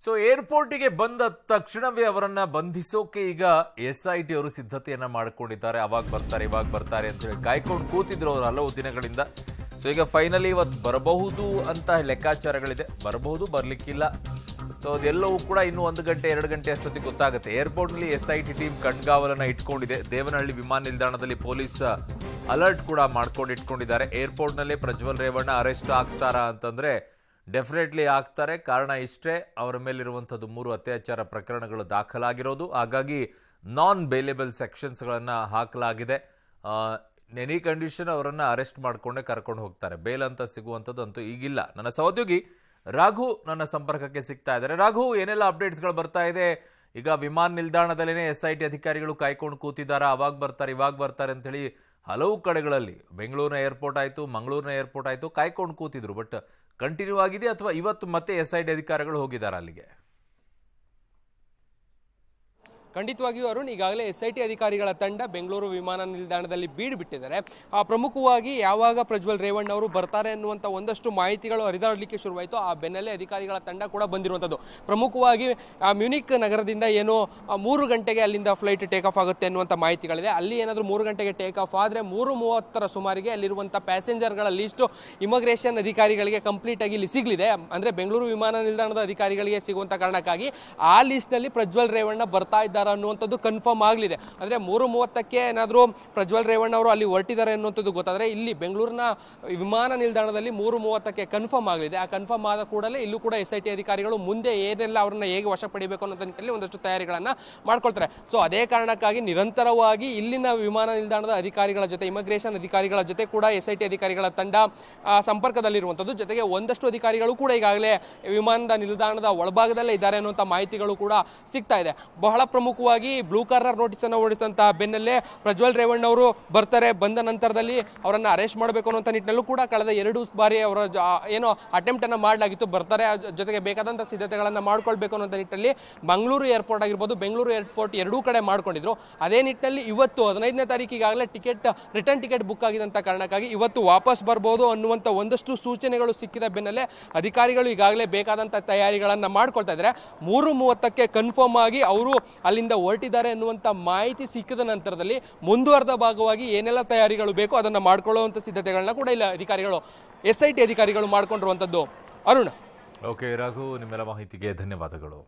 So ಏರ್ಪೋರ್ಟಿಗೆ ಬಂದ ತಕ್ಷಣವೇ ಅವರನ್ನ ಬಂಧಿಸೋಕೆ ಈಗ SIT ಅವರು ಸಿದ್ಧತೆಯನ್ನ ಮಾಡಿಕೊಂಡಿದ್ದಾರೆ. ಅವಾಗ ಬರ್ತಾರೆ ಅಂತ ಹೇಳಿ ಕಾಯ್ಕೊಂಡು ಕೂತಿದ್ರು ಅವರು ಹಲವು ದಿನಗಳಿಂದ. ಸೊ ಈಗ ಫೈನಲಿ ಇವತ್ತು ಬರಬಹುದು ಅಂತ ಲೆಕ್ಕಾಚಾರಗಳಿದೆ. ಬರಬಹುದು, ಬರ್ಲಿಕ್ಕಿಲ್ಲ. ಸೊ ಅದೆಲ್ಲವೂ ಕೂಡ ಇನ್ನು 1 ಗಂಟೆ 2 ಗಂಟೆ ಅಷ್ಟೊತ್ತಿಗೆ ಗೊತ್ತಾಗುತ್ತೆ. ಏರ್ಪೋರ್ಟ್ ನಲ್ಲಿ SIT ಟೀಮ್ ಕಣ್ಗಾವಲನ್ನ ಇಟ್ಕೊಂಡಿದೆ. ದೇವನಹಳ್ಳಿ ವಿಮಾನ ನಿಲ್ದಾಣದಲ್ಲಿ ಪೊಲೀಸ್ ಅಲರ್ಟ್ ಕೂಡ ಮಾಡ್ಕೊಂಡು ಇಟ್ಕೊಂಡಿದ್ದಾರೆ. ಏರ್ಪೋರ್ಟ್ ನಲ್ಲಿ ಪ್ರಜ್ವಲ್ ರೇವಣ್ಣ ಅರೆಸ್ಟ್ ಆಗ್ತಾರಾ ಅಂತಂದ್ರೆ ಡೆಫಿನೆಟ್ಲಿ ಆಗ್ತಾರೆ. ಕಾರಣ ಇಷ್ಟೇ, ಅವರ ಮೇಲಿರುವಂಥದ್ದು 3 ಅತ್ಯಾಚಾರ ಪ್ರಕರಣಗಳು ದಾಖಲಾಗಿರೋದು. ಹಾಗಾಗಿ ನಾನ್ ಬೇಲೇಬಲ್ ಸೆಕ್ಷನ್ಸ್ಗಳನ್ನು ಹಾಕಲಾಗಿದೆ. ಎನಿ ಕಂಡೀಷನ್ ಅವರನ್ನು ಅರೆಸ್ಟ್ ಮಾಡಿಕೊಂಡೇ ಕರ್ಕೊಂಡು ಹೋಗ್ತಾರೆ. ಬೇಲ್ ಅಂತ ಸಿಗುವಂಥದ್ದು ಅಂತೂ ಈಗಿಲ್ಲ. ನನ್ನ ಸಹೋದ್ಯೋಗಿ ರಾಘು ನನ್ನ ಸಂಪರ್ಕಕ್ಕೆ ಸಿಗ್ತಾ ಇದ್ದಾರೆ. ರಾಘು, ಏನೆಲ್ಲ ಅಪ್ಡೇಟ್ಸ್ಗಳು ಬರ್ತಾ ಇದೆ? ಈಗ ವಿಮಾನ ನಿಲ್ದಾಣದಲ್ಲೇ SIT ಅಧಿಕಾರಿಗಳು ಕಾಯ್ಕೊಂಡು ಕೂತಿದ್ದಾರೆ. ಅವಾಗ ಬರ್ತಾರೆ, ಇವಾಗ ಬರ್ತಾರೆ ಅಂತೇಳಿ ಹಲವು ಕಡೆಗಳಲ್ಲಿ, ಬೆಂಗಳೂರಿನ ಏರ್ಪೋರ್ಟ್ ಆಯಿತು, ಮಂಗಳೂರಿನ ಏರ್ಪೋರ್ಟ್ ಆಯಿತು, ಕಾಯ್ಕೊಂಡು ಕೂತಿದ್ರು. ಬಟ್ ಕಂಟಿನ್ಯೂ ಆಗಿದೆ ಅಥವಾ ಇವತ್ತು ಮತ್ತೆ SIT ಅಧಿಕಾರಿಗಳು ಹೋಗಿದ್ದಾರೆ ಅಲ್ಲಿಗೆ? ಖಂಡಿತವಾಗಿಯೂ ಅರುಣ್, ಈಗಾಗಲೇ SIT ಅಧಿಕಾರಿಗಳ ತಂಡ ಬೆಂಗಳೂರು ವಿಮಾನ ನಿಲ್ದಾಣದಲ್ಲಿ ಬೀಡು ಬಿಟ್ಟಿದ್ದಾರೆ. ಪ್ರಮುಖವಾಗಿ ಯಾವಾಗ ಪ್ರಜ್ವಲ್ ರೇವಣ್ಣ ಅವರು ಬರ್ತಾರೆ ಅನ್ನುವಂಥ ಒಂದಷ್ಟು ಮಾಹಿತಿಗಳು ಹರಿದಾಡಲಿಕ್ಕೆ ಶುರುವಾಯಿತು. ಆ ಬೆನ್ನಲ್ಲೇ ಅಧಿಕಾರಿಗಳ ತಂಡ ಕೂಡ ಬಂದಿರುವಂಥದ್ದು. ಪ್ರಮುಖವಾಗಿ ಮ್ಯೂನಿಕ್ ನಗರದಿಂದ ಏನು 3 ಗಂಟೆಗೆ ಅಲ್ಲಿಂದ ಫ್ಲೈಟ್ ಟೇಕ್ ಆಫ್ ಆಗುತ್ತೆ ಅನ್ನುವಂಥ ಮಾಹಿತಿಗಳಿದೆ. ಅಲ್ಲಿ ಏನಾದರೂ 3 ಗಂಟೆಗೆ ಟೇಕ್ ಆಫ್ ಆದರೆ 3:30 ಸುಮಾರಿಗೆ ಅಲ್ಲಿರುವಂಥ ಪ್ಯಾಸೆಂಜರ್ಗಳ ಲಿಸ್ಟು ಇಮಿಗ್ರೇಷನ್ ಅಧಿಕಾರಿಗಳಿಗೆ ಕಂಪ್ಲೀಟ್ ಆಗಿ ಇಲ್ಲಿ ಸಿಗಲಿದೆ. ಅಂದರೆ ಬೆಂಗಳೂರು ವಿಮಾನ ನಿಲ್ದಾಣದ ಅಧಿಕಾರಿಗಳಿಗೆ ಸಿಗುವಂಥ ಕಾರಣಕ್ಕಾಗಿ ಆ ಲಿಸ್ಟ್ನಲ್ಲಿ ಪ್ರಜ್ವಲ್ ರೇವಣ್ಣ ಬರ್ತಾ ಇದ್ದಾರೆ ಅನ್ನುವಂಥದ್ದು ಕನ್ಫರ್ಮ್ ಆಗಲಿದೆ. ಅಂದರೆ 3:30ಕ್ಕೆ ಏನಾದರೂ ಪ್ರಜ್ವಲ್ ರೇವಣ್ಣ ಅವರು ಅಲ್ಲಿ ಹೊರಟಿದ್ದಾರೆ ಅನ್ನುವಂಥದ್ದು ಗೊತ್ತಾದರೆ ಇಲ್ಲಿ ಬೆಂಗಳೂರಿನ ವಿಮಾನ ನಿಲ್ದಾಣದಲ್ಲಿ 3:30ಕ್ಕೆ ಕನ್ಫರ್ಮ್ ಆಗಲಿದೆ. ಆ ಕನ್ಫರ್ಮ್ ಆದ ಕೂಡಲೇ ಇಲ್ಲೂ ಕೂಡ SIT ಅಧಿಕಾರಿಗಳು ಮುಂದೆ ಏನೆಲ್ಲ ಅವರನ್ನ ಹೇಗೆ ವಶ ಪಡಿಬೇಕು ಅನ್ನೋ ನಿಟ್ಟಿನಲ್ಲಿ ಒಂದಷ್ಟು ತಯಾರಿಗಳನ್ನು ಮಾಡ್ಕೊಳ್ತಾರೆ. ಸೊ ಅದೇ ಕಾರಣಕ್ಕಾಗಿ ನಿರಂತರವಾಗಿ ಇಲ್ಲಿನ ವಿಮಾನ ನಿಲ್ದಾಣದ ಅಧಿಕಾರಿಗಳ ಜೊತೆ, ಇಮಿಗ್ರೇಷನ್ ಅಧಿಕಾರಿಗಳ ಜೊತೆ ಕೂಡ SIT ಅಧಿಕಾರಿಗಳ ತಂಡ ಸಂಪರ್ಕದಲ್ಲಿರುವಂಥದ್ದು. ಜೊತೆಗೆ ಒಂದಷ್ಟು ಅಧಿಕಾರಿಗಳು ಕೂಡ ಈಗಾಗಲೇ ವಿಮಾನದ ನಿಲ್ದಾಣದ ಒಳಭಾಗದಲ್ಲೇ ಇದ್ದಾರೆ ಅನ್ನುವಂಥ ಮಾಹಿತಿಗಳು ಕೂಡ ಸಿಗ್ತಾ ಇದೆ. ಬಹಳ ಪ್ರಮುಖವಾಗಿ ಬ್ಲೂ ಕಾರ್ನರ್ ನೋಟಿಸ್ ಅನ್ನು ಹೊರಡಿಸಿದಂತಹ ಬೆನ್ನಲ್ಲೇ ಪ್ರಜ್ವಲ್ ರೇವಣ್ಣ ಅವರು ಬರ್ತಾರೆ. ಬಂದ ನಂತರದಲ್ಲಿ ಅವರನ್ನ ಅರೆಸ್ಟ್ ಮಾಡಬೇಕು ಅನ್ನುವಂಥ ನಿಟ್ಟಿನಲ್ಲೂ ಕೂಡ ಕಳೆದ 2 ಬಾರಿ ಅವರ ಏನೋ ಅಟೆಂಪ್ಟ್ ಅನ್ನು ಮಾಡಲಾಗಿತ್ತು. ಬರ್ತಾರೆ, ಜೊತೆಗೆ ಬೇಕಾದಂಥ ಸಿದ್ಧತೆಗಳನ್ನು ಮಾಡ್ಕೊಳ್ಬೇಕು ಅನ್ನುವಂಥ ನಿಟ್ಟಿನಲ್ಲಿ ಮಂಗಳೂರು ಏರ್ಪೋರ್ಟ್ ಆಗಿರ್ಬೋದು, ಬೆಂಗಳೂರು ಏರ್ಪೋರ್ಟ್ ಎರಡೂ ಕಡೆ ಮಾಡ್ಕೊಂಡಿದ್ರು. ಅದೇ ನಿಟ್ಟಿನಲ್ಲಿ ಇವತ್ತು 15ನೇ ತಾರೀಕು ಈಗಾಗಲೇ ರಿಟರ್ನ್ ಟಿಕೆಟ್ ಬುಕ್ ಆಗಿದಂಥ ಕಾರಣಕ್ಕಾಗಿ ಇವತ್ತು ವಾಪಸ್ ಬರ್ಬೋದು ಅನ್ನುವಂಥ ಒಂದಷ್ಟು ಸೂಚನೆಗಳು ಸಿಕ್ಕಿದ ಬೆನ್ನಲ್ಲೇ ಅಧಿಕಾರಿಗಳು ಈಗಾಗಲೇ ಬೇಕಾದಂಥ ತಯಾರಿಗಳನ್ನು ಮಾಡ್ಕೊಳ್ತಾ ಇದ್ದಾರೆ. 3:30ಕ್ಕೆ ಕನ್ಫರ್ಮ್ ಆಗಿ ಅವರು ಅಲ್ಲಿಂದ ಹೊರಟಿದ್ದಾರೆ ಅನ್ನುವಂಥ ಮಾಹಿತಿ ಸಿಕ್ಕಿದ ನಂತರದಲ್ಲಿ ಮುಂದುವರೆದ ಭಾಗವಾಗಿ ಏನೆಲ್ಲ ತಯಾರಿಗಳು ಬೇಕೋ ಅದನ್ನು ಮಾಡ್ಕೊಳ್ಳುವಂಥ ಸಿದ್ಧತೆಗಳನ್ನ ಕೂಡ ಇಲ್ಲ ಅಧಿಕಾರಿಗಳು, SIT ಅಧಿಕಾರಿಗಳು ಮಾಡ್ಕೊಂಡಿರುವಂಥದ್ದು. ಅರುಣ್. ಓಕೆ ರಾಘು, ನಿಮ್ಮೆಲ್ಲ ಮಾಹಿತಿಗೆ ಧನ್ಯವಾದಗಳು.